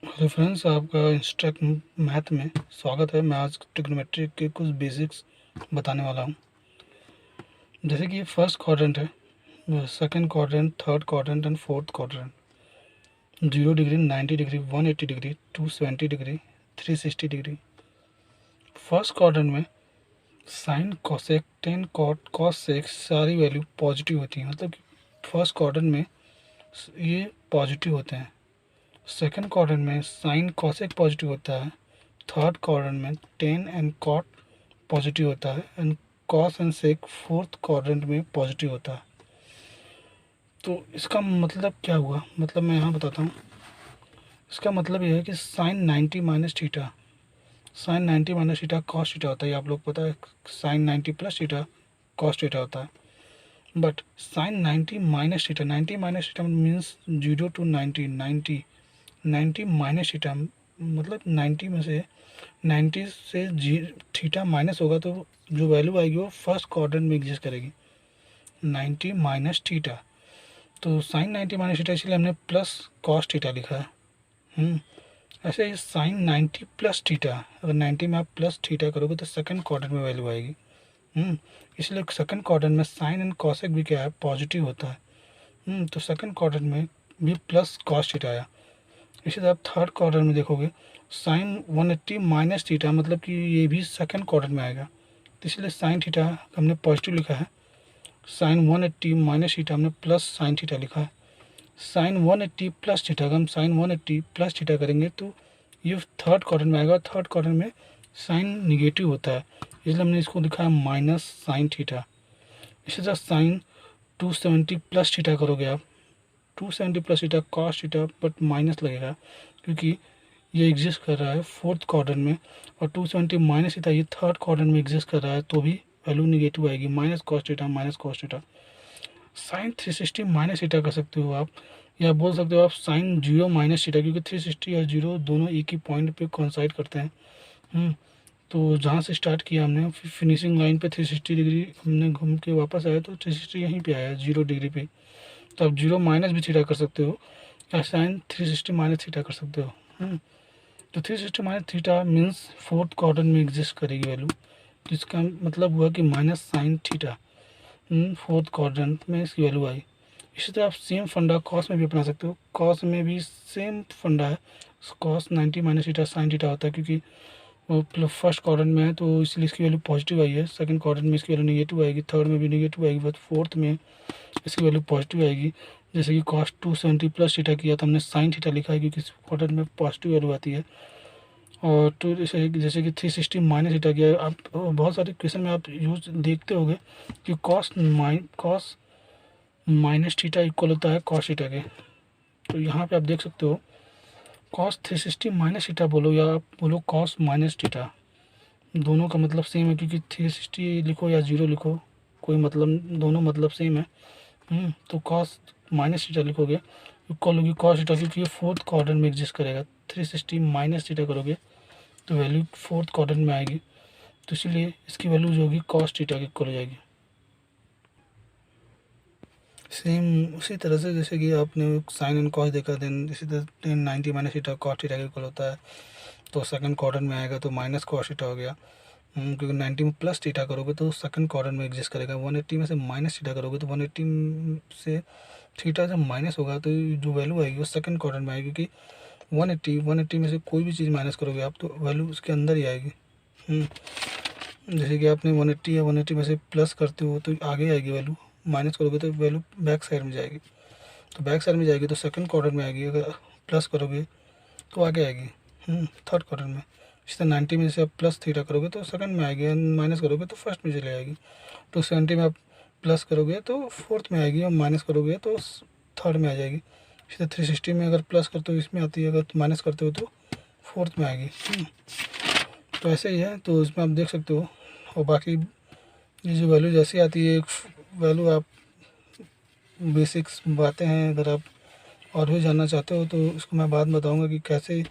Hello friends, आपका instruct math में स्वागत है। मैं आज ट्रिग्नोमेट्री के कुछ बेसिक्स बताने वाला हूँ। जैसे कि ये फर्स्ट क्वाड्रेंट है, second quadrant, third quadrant and fourth quadrant. 0 degree, 90 degree, 180 degree, 270 degree, 360 degree. First quadrant में sine, cosec, tan, cot, cos sec सारी वैल्यू पॉजिटिव होती हैं। मतलब कि फर्स्ट क्वाड्रेंट में ये पॉजिटिव होते हैं। सेकंड क्वाड्रेंट में साइन, कोसेक पॉजिटिव होता है। थर्ड क्वाड्रेंट में टेन एंड कॉट पॉजिटिव होता है and cos and sec fourth quadrant में पॉजिटिव होता है। तो इसका मतलब क्या हुआ, मतलब मैं यहाँ बताता हूँ। इसका मतलब ये है कि sine 90 minus theta, sine 90 minus theta cos theta होता है। ये आप लोग पता है, sine 90 plus theta cos theta होता है। But sine 90 minus theta, 90 minus theta means 0 to 90, 90 minus theta मतलब 90 में से 90 से जी थीटा माइनस होगा तो जो वैल्यू आएगी वो फर्स्ट क्वाड्रेंट में एग्जिस्ट करेगी, 90 माइनस थीटा। तो साइन 90 माइनस थीटा, इसलिए हमने प्लस कॉस थीटा लिखा है। ऐसे ही साइन 90 प्लस थीटा, अगर 90 में आप प्लस थीटा करोगे तो सेकंड क्वाड्रेंट में वैल्यू आएगी। इसलिए सेकंड क्वाड्रेंट में साइन एंड कॉसेक भी क्या है, पॉजिटिव होता है। तो सेकंड क्वाड्रेंट में भी प्लस कॉस थीटा आया। इसी तरह आप थर्ड क्वाड्रेंट में देखोगे, साइन 180 माइनस थीटा, मतलब कि ये भी सेकंड क्वाड्रेंट में आएगा। तो इसलिए साइन थीटा हमने पॉजिटिव लिखा है, साइन 180 माइनस थीटा हमने प्लस साइन थीटा लिखा है। साइन 180 प्लस थीटा, अगर हम साइन 180 प्लस थीटा करेंगे तो ये थर्ड क्वाड्रेंट में आएगा। थर्ड क्वाड्रेंट में साइन निगेटिव होता है, इसलिए हमने इसको लिखा है माइनस साइन थीटा। इसी तरह साइन 270 प्लस थीटा करोगे आप, 270 plus theta cos theta, but minus लगेगा क्योंकि ये एग्जिस्ट कर रहा है फोर्थ क्वाड्रेंट में, और 270 माइनस थीटा ये थर्ड क्वाड्रेंट में एग्जिस्ट कर रहा है, तो भी वैल्यू निगेटिव आएगी, minus cos theta, minus cos theta. Sine 360 minus theta कर सकते हो आप, या बोल सकते हो आप साइन 0 माइनस थीटा, क्योंकि 360 और 0 दोनों एक ही पॉइंट पे कोइंसाइड करते हैं। तो जहाँ से स्टार्ट किया हमने, फिनिशिंग लाइन पे 360 डिग्री हमने घूम के वापस आया तो 360 यहीं पे आया 0 डिग्री पे। तो आप 0 माइनस भी थीटा कर सकते हो, या साइन 360 माइनस थीटा कर सकते हो। तो 360 minus theta means fourth quadrant में एग्जिस्ट करेगी वैल्यू, जिसका मतलब हुआ कि minus sine theta fourth quadrant में इसकी वैल्यू आई। इसी तरह आप सेम फंडा कॉस में भी अपना सकते हो। कॉस में भी सेम फंडा है, cos 90 minus theta sine theta होता है, क्योंकि वो फर्स्ट क्वाड्रेंट में है तो इसलिए इसकी वैल्यू पॉजिटिव आई है। सेकंड क्वाड्रेंट में इसकी वैल्यू नेगेटिव आएगी, थर्ड में भी नेगेटिव आएगी, बट फोर्थ में इसकी वैल्यू पॉजिटिव आएगी। जैसे कि कॉस 270 प्लस थीटा किया तो हमने साइन थीटा लिखा है, क्योंकि इस क्वाड्रेंट में पॉजिटिव वैल्यू आती है। और तो जैसे कि 360 माइनस थीटा किया, आप बहुत सारे क्वेश्चन में आप यूज देखते होंगे कि कॉस माइनस थीटा इक्वल होता है कॉस थीटा के। तो यहाँ पे आप देख सकते हो, कॉस 360 माइनस थीटा बोलो या आप बोलो कॉस माइनस थीटा, दोनों का मतलब सेम है, क्योंकि 360 लिखो या 0 लिखो कोई मतलब, दोनों मतलब सेम है। तो कॉस माइनस थीटा लिखोगे इक्वल होगी कॉस थीटा, क्योंकि ये फोर्थ क्वाड्रेंट में एग्जिस्ट करेगा। 360 माइनस थीटा करोगे तो वैल्यू फोर्थ क्वाड्रेंट में आएगी, तो इसलिए इसकी वैल्यू जो होगी कॉस थीटा की इक्वल हो जाएगी। सेम उसी तरह से जैसे कि आपने साइन एंड कॉस देखा, देन इसी तरह ten 90 minus theta cos theta के इक्वल होता है, तो सेकंड क्वाड्रेंट में आएगा तो माइनस कॉस थीटा हो गया। क्योंकि 90 में प्लस थीटा करोगे तो सेकंड क्वाड्रेंट में एग्जिस्ट करेगा। 180 में से माइनस थीटा करोगे तो 180 से थीटा जब माइनस होगा तो जो वैल्यू आएगी वो सेकंड क्वाड्रेंट में आएगी, क्योंकि 180 में से कोई भी चीज़ माइनस करोगे आप तो वैल्यू उसके अंदर ही आएगी। जैसे कि आपने 180 या 180 में से प्लस करते हो तो आगे आएगी वैल्यू, माइनस करोगे तो वैल्यू बैक साइड में जाएगी। तो बैक साइड में जाएगी तो सेकंड क्वाड्रेंट में आएगी, अगर प्लस करोगे तो आगे आएगी थर्ड क्वाड्रेंट में। इस तरह 90 में से आप प्लस थीटा करोगे तो सेकंड में आएगी, माइनस करोगे तो फर्स्ट में चले आएगी। 270 में आप प्लस करोगे तो फोर्थ में आएगी, और माइनस करोगे तो थर्ड में आ जाएगी। इस तरह 360 में अगर प्लस करते हो इसमें आती है, अगर माइनस करते हो तो फोर्थ में आएगी। तो ऐसे ही है, तो इसमें आप देख सकते हो। और बाकी ये जो वैल्यू जैसी आती है, वैल्यू आप बेसिक्स बातें हैं, अगर आप और भी जानना चाहते हो तो इसको मैं बाद में बताऊंगा कि कैसे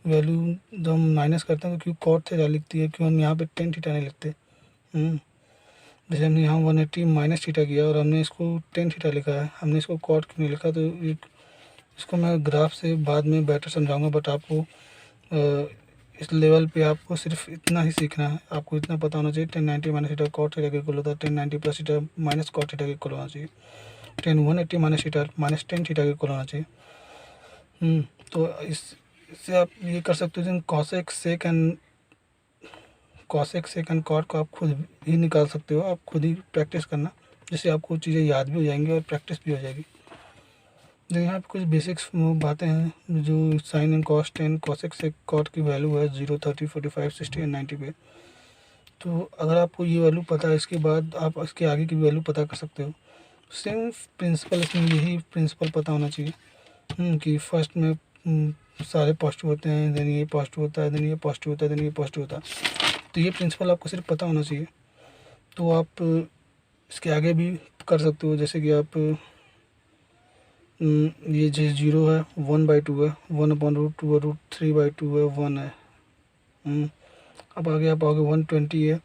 वैल्यू जब हम माइनस करते हैं तो क्यों कॉट थीटा लिखती है, क्यों हम यहाँ पे टेन थीटा नहीं लिखते। जैसे हमने यहाँ 180 माइनस थीटा किया और हमने इसको टेन थीटा लिखा है, हमने इसको कॉट क्यों नहीं लिखा, तो इसको मैं ग्राफ से बाद में बेटर समझाऊंगा, बट आपको इस लेवल पे आपको सिर्फ इतना ही सीखना है। आपको इतना पता होना चाहिए 1090 माइनस थीटा कॉट थीटा के इक्वल होता है 1090 plus theta minus cot theta के इक्वल होना चाहिए। 10180 माइनस थीटा माइनस 10 थीटा के इक्वल होना चाहिए। तो इससे आप ये कर सकते हो, कॉसेक सेक एंड कॉट को आप खुद ही निकाल सकते हो। आप खुद ही प्रैक्टिस करना, जिससे आपको चीज़ें याद भी हो जाएंगी और प्रैक्टिस भी हो जाएगी। तो यहाँ पे कुछ बेसिक्स बातें हैं, जो sine and cos tan cosec sec cot की वैल्यू है 0, 30, 45, 60 एंड 90 पे। तो अगर आपको ये वैल्यू पता है, इसके बाद आप इसके आगे की वैल्यू पता कर सकते हो। सेम प्रिंसिपल, इसमें यही प्रिंसिपल पता होना चाहिए कि फर्स्ट में सारे पॉजिटिव होते हैं, देन ये पॉजिटिव होता है, देन ये पॉजिटिव होता है, देन ये पॉजिटिव होता है। तो ये प्रिंसिपल आपको सिर्फ पता होना चाहिए। तो आप इसके आगे भी कर सकते हो, जैसे कि आप ये जो 0 है 1/2 है, 1/√2 है, √3/2 है, 1 है। अब आगे आप आओगे 120 है,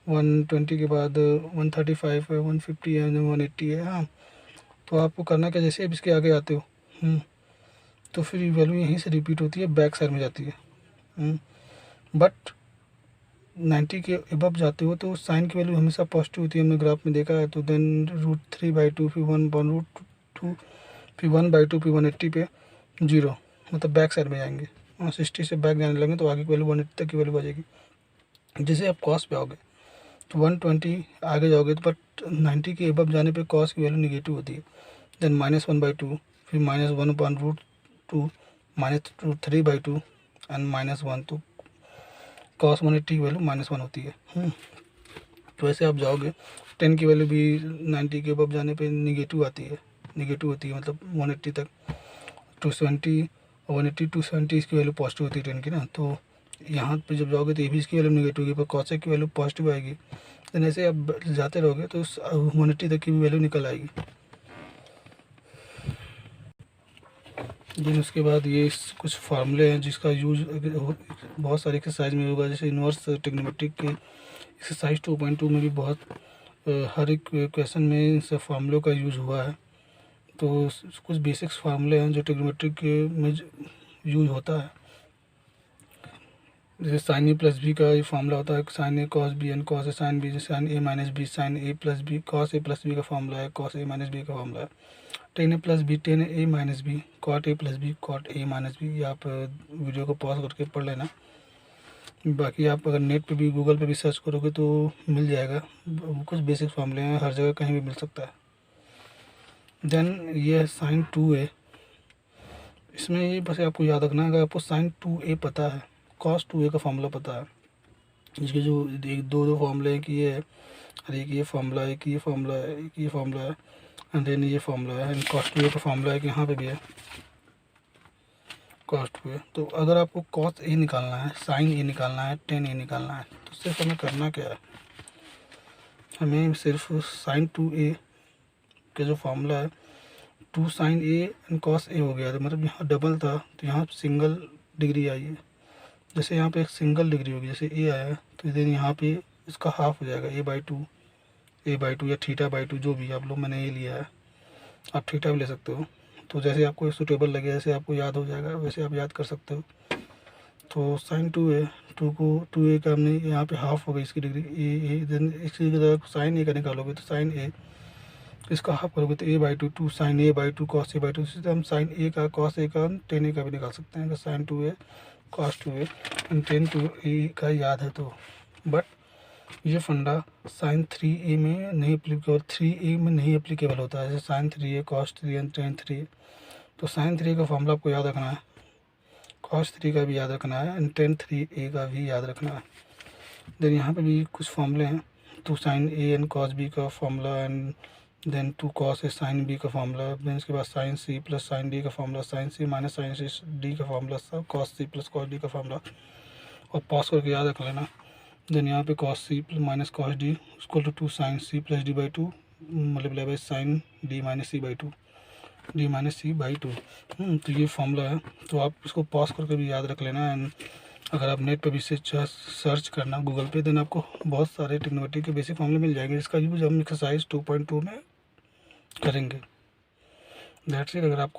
120 के बाद 135 है, 150 है, 180 है। हाँ, तो आपको करना क्या, जैसे अब इसके आगे आते हो तो फिर वैल्यू यहीं से रिपीट होती है, बैक साइड में जाती है। बट 90 के अबव जाते हो तो साइन की वैल्यू हमेशा पॉजिटिव होती है, हमने ग्राफ में देखा है। तो देन √3/2 फिर 1/√2 फिर 1/2 फिर 180 पे 0, मतलब बैक साइड में जाएंगे। 60 से बैक जाने लगे तो आगे की वैल्यू 180 तक की वैल्यू आ जाएगी। जैसे आप कॉस पे आओगे तो 120 आगे जाओगे तो बट 90 के अबव जाने पे कॉस की वैल्यू निगेटिव होती है। देन -1/2 फिर -1/√2 -√3/2 एंड -1, तो कॉस 180 की वैल्यू -1 होती है। तो ऐसे आप जाओगे 10 की वैल्यू भी 90 के अबव जाने पे निगेटिव होती है, मतलब 180 तक। 270 180 270 इसकी वैल्यू पॉजिटिव होती है 10 की ना। तो यहाँ पे जब जाओगे तो ये भी इसकी वैल्यू निगेटिव होगी, पर कॉसेक की वैल्यू पॉजिटिव आएगी। देन ऐसे आप जाते रहोगे तो 180 तक की भी वैल्यू निकल आएगी। देन उसके बाद ये कुछ फार्मूले हैं जिसका यूज बहुत सारे एक्सरसाइज में होगा, जैसे इन्वर्स ट्रिग्नोमेट्रिक के एक्सरसाइज 2.2 में भी बहुत हर एक क्वेश्चन में इन सब फार्मूलों का यूज हुआ है। तो कुछ बेसिक्स फार्मूले हैं जो ट्रिग्नोमेट्रिक के में यूज होता है। जैसे साइन ए प्लस बी का ये फार्मूला होता है, sine A cos B and cos A sine B, जैसे sine A minus B sine A plus B, cos A plus B का फार्मूला है, कॉस ए माइनस बी का formula है। Tan A plus B tan A minus B, cot A plus B cot A minus B. ये आप video को pause करके पढ़ लेना। बाकी आप अगर नेट पे भी गूगल पे भी सर्च करोगे तो मिल जाएगा। कुछ बेसिक फार्मूले हैं, हर जगह कहीं भी मिल सकता है। देन ये साइन 2a, इसमें ये बस आपको याद रखना है, अगर आपको साइन 2a पता है, कॉस 2a का फार्मूला पता है, इसके जो एक दो फार्मूले हैं कि ये है, और एक ये फार्मूला है, एक ये फार्मूला है, एक ये फार्मूला है, एंड देन ये फार्मूला है, एंड कॉस 2a का फार्मूला है कि यहाँ पे भी है कॉस 2a। तो अगर आपको कॉस ए निकालना है, साइन ए निकालना है, टेन ए निकालना है, तो सिर्फ हमें करना क्या है, हमें सिर्फ साइन 2a का जो फार्मूला है 2 sine A and cos A हो गया, तो मतलब यहाँ डबल था तो यहाँ सिंगल डिग्री आई है। जैसे यहाँ पे एक सिंगल डिग्री होगी, जैसे ए आया तो इधर यहाँ पे इसका हाफ हो जाएगा a/2 या θ/2, जो भी आप लोग, मैंने ये लिया है, आप थीटा भी ले सकते हो। तो जैसे आपको सूटेबल लगे, जैसे आपको याद हो जाएगा वैसे आप याद कर सकते हो। तो साइन 2a 2a का हमने यहाँ पे हाफ हो गई इसकी डिग्री ए, देन इसकी जगह साइन ए का निकालोगे तो साइन ए, इसका हाफ करोगे तो a/2 2 sign a/2 cos a/2। इसी तरह हम साइन ए का कॉस ए का टेन ए का भी निकाल सकते हैं, अगर sign 2a cos 2a and ten 2a का याद है तो। बट ये फंडा साइन 3a में नहीं एप्लीकेबल, 3a में नहीं एप्लीकेबल होता है, जैसे sign 3a cos 3 and ten 3। तो साइन 3 का फॉर्मूला आपको याद रखना है, कॉस 3 का भी याद रखना है, एंड टेन 3a का भी याद रखना है। देन यहाँ पे भी कुछ फॉर्मूले हैं, 2 sine A and cos B का formula, and then 2 cos A sine B का फार्मूला, देन इसके बाद sine C plus sine D का formula, sine C minus sine C D का फार्मूला, सब cos C plus cos D का formula, और pause करके याद रख लेना। देन यहाँ पे cos C minus cos D equal to 2 sine C plus डी/2 multiply by sign D minus सी/2 तो ये फार्मूला है। तो आप इसको पॉज करके भी याद रख लेना। एंड अगर आप नेट पर भी सर्च करना गूगल पे, देन आपको बहुत सारे ट्रिग्नोमेट्री के बेसिक फार्मूले मिल जाएंगे, जिसका यूज हम एक्सरसाइज 2.2 में करेंगे। That's it. अगर आपको